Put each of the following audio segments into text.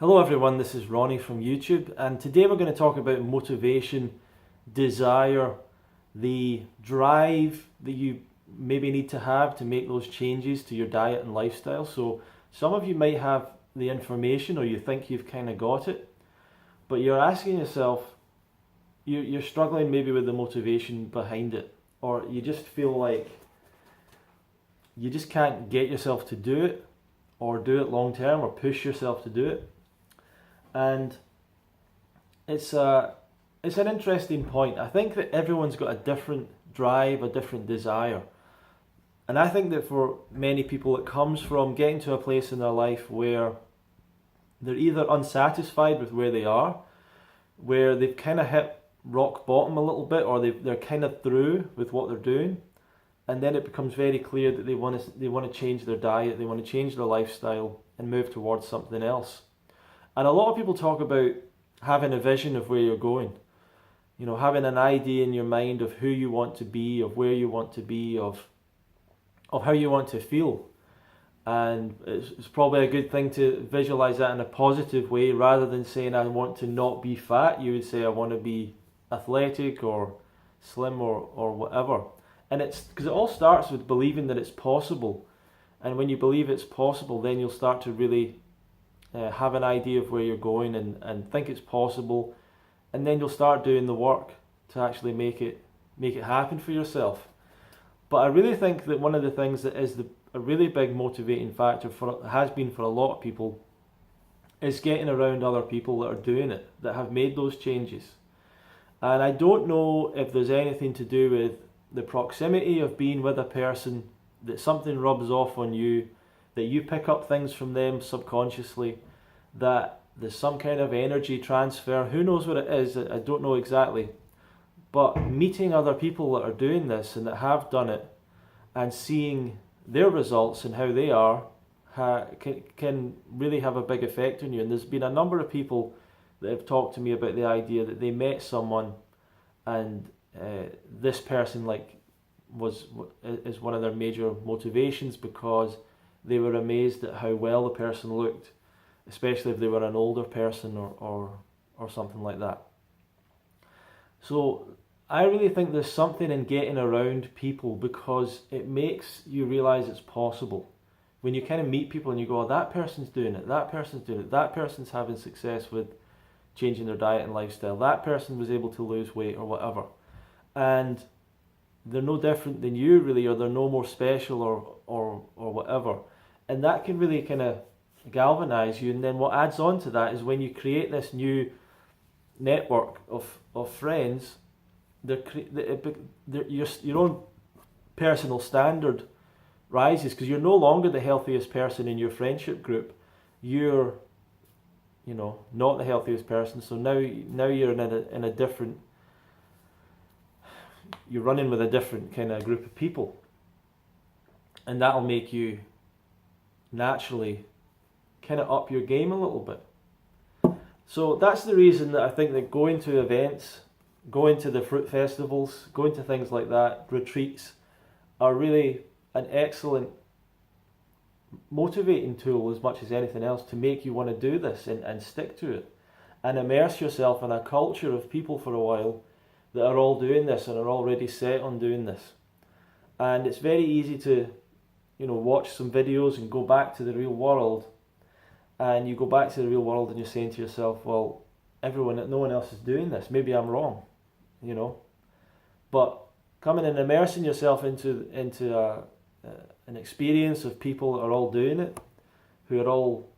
Hello everyone, this is Ronnie from YouTube, and today we're going to talk about motivation, desire, the drive that you maybe need to have to make those changes to your diet and lifestyle. So some of you might have the information or you think you've kind of got it, but you're asking yourself, you're struggling maybe with the motivation behind it, or you just feel like you just can't get yourself to do it, or do it long term, or push yourself to do it. And it's an interesting point. I think that everyone's got a different drive, a different desire. And I think that for many people it comes from getting to a place in their life where they're either unsatisfied with where they are, where they've kind of hit rock bottom a little bit, or they're kind of through with what they're doing, and then it becomes very clear that they want to change their diet, they want to change their lifestyle and move towards something else. And a lot of people talk about having a vision of where you're going. You know, having an idea in your mind of who you want to be, of where you want to be, of how you want to feel. And it's probably a good thing to visualize that in a positive way, rather than saying I want to not be fat. You would say I want to be athletic or slim or whatever. And it's because it all starts with believing that it's possible. And when you believe it's possible, then you'll start to really have an idea of where you're going and think it's possible, and then you'll start doing the work to actually make it happen for yourself. But I really think that one of the things that is a really big motivating factor has been for a lot of people is getting around other people that are doing it, that have made those changes. And I don't know if there's anything to do with the proximity of being with a person, that something rubs off on you, that you pick up things from them subconsciously, that there's some kind of energy transfer. Who knows what it is? I don't know exactly. But meeting other people that are doing this and that have done it, and seeing their results and how they are, can really have a big effect on you. And there's been a number of people that have talked to me about the idea that they met someone, and this person is one of their major motivations, because they were amazed at how well the person looked, especially if they were an older person or something like that. So I really think there's something in getting around people, because it makes you realize it's possible. When you kind of meet people and you go, oh, that person's doing it, that person's doing it, that person's having success with changing their diet and lifestyle, that person was able to lose weight or whatever, and they're no different than you really, or they're no more special or whatever. And that can really kind of galvanize you. And then what adds on to that is when you create this new network of friends, your own personal standard rises, because you're no longer the healthiest person in your friendship group. You're, not the healthiest person. So now you're in a different, you're running with a different kind of group of people, and that'll make you naturally kind of up your game a little bit. So that's the reason that I think that going to events, going to the fruit festivals, going to things like that, retreats, are really an excellent motivating tool as much as anything else to make you want to do this and stick to it, and immerse yourself in a culture of people for a while that are all doing this and are already set on doing this. And it's very easy to watch some videos and go back to the real world, and you go back to the real world and you're saying to yourself, well, no one else is doing this, maybe I'm wrong, but coming and immersing yourself into an experience of people that are all doing it, who are all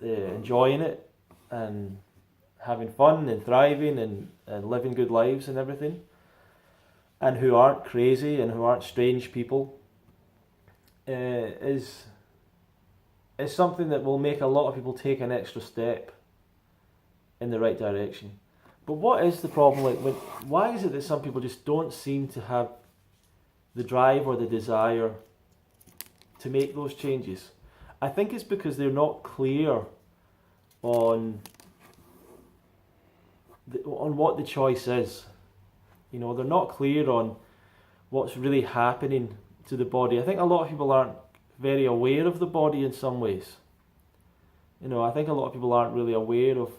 enjoying it and having fun and thriving and living good lives and everything, and who aren't crazy and who aren't strange people, is something that will make a lot of people take an extra step in the right direction. But what is the problem? Why is it that some people just don't seem to have the drive or the desire to make those changes? I think it's because they're not clear on what the choice is. They're not clear on what's really happening to the body. I think a lot of people aren't very aware of the body in some ways. I think a lot of people aren't really aware of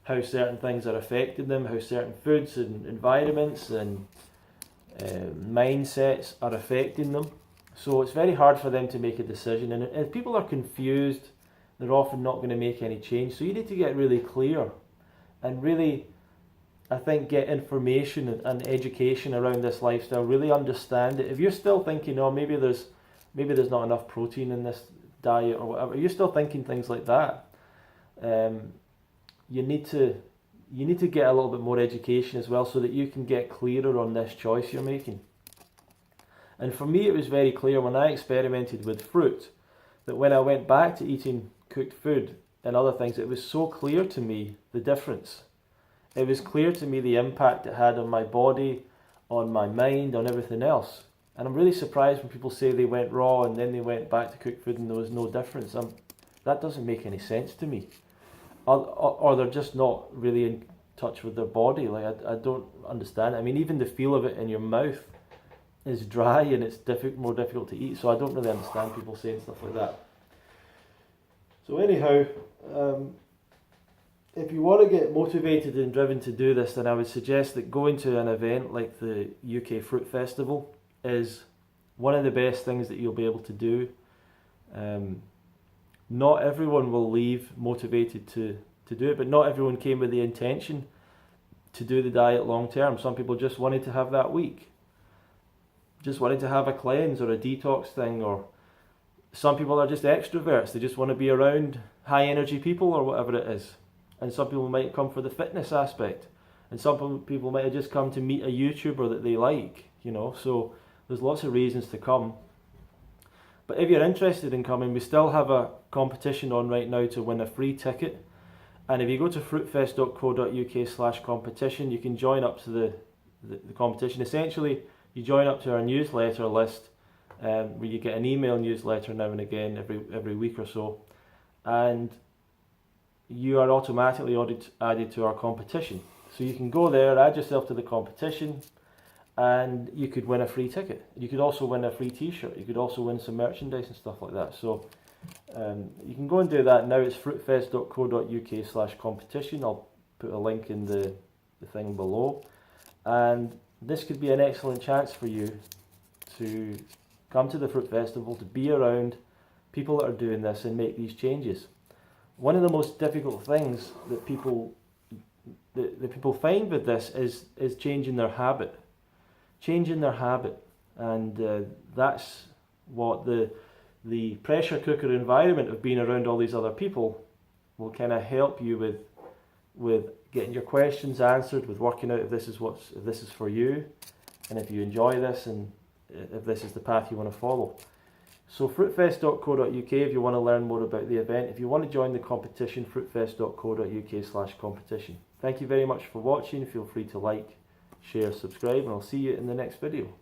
how certain things are affecting them, how certain foods and environments and mindsets are affecting them. So it's very hard for them to make a decision, and if people are confused, they're often not going to make any change. So you need to get really clear and really, I think, get information and education around this lifestyle, really understand it. If you're still thinking, oh, maybe there's not enough protein in this diet or whatever, you're still thinking things like that, you need to get a little bit more education as well, so that you can get clearer on this choice you're making. And for me, it was very clear when I experimented with fruit, that when I went back to eating cooked food and other things, it was so clear to me the difference. It was clear to me the impact it had on my body, on my mind, on everything else. And I'm really surprised when people say they went raw and then they went back to cooked food and there was no difference. That doesn't make any sense to me. Or they're just not really in touch with their body. Like, I don't understand. I mean, even the feel of it in your mouth is dry and it's more difficult to eat. So I don't really understand people saying stuff like that. So anyhow, if you want to get motivated and driven to do this, then I would suggest that going to an event like the UK Fruit Festival is one of the best things that you'll be able to do. Not everyone will leave motivated to do it, but not everyone came with the intention to do the diet long term. Some people just wanted to have that week, just wanted to have a cleanse or a detox thing, or some people are just extroverts, they just want to be around high energy people or whatever it is. And some people might come for the fitness aspect, and some people might have just come to meet a YouTuber that they like, so there's lots of reasons to come. But if you're interested in coming, we still have a competition on right now to win a free ticket. And if you go to fruitfest.co.uk/competition, you can join up to the competition. Essentially, you join up to our newsletter list, where you get an email newsletter now and again every week or so, and you are automatically added to our competition. So you can go there, add yourself to the competition, and you could win a free ticket. You could also win a free t-shirt. You could also win some merchandise and stuff like that. So you can go and do that now. It's fruitfest.co.uk/competition. I'll put a link in the thing below. And this could be an excellent chance for you to come to the Fruit Festival, to be around people that are doing this and make these changes. One of the most difficult things that people find with this is changing their habit. And that's what the pressure cooker environment of being around all these other people will kind of help you with getting your questions answered, with working out if this is for you, and if you enjoy this, and if this is the path you want to follow. So fruitfest.co.uk if you want to learn more about the event. If you want to join the competition, fruitfest.co.uk/competition. Thank you very much for watching. Feel free to like, share, subscribe, and I'll see you in the next video.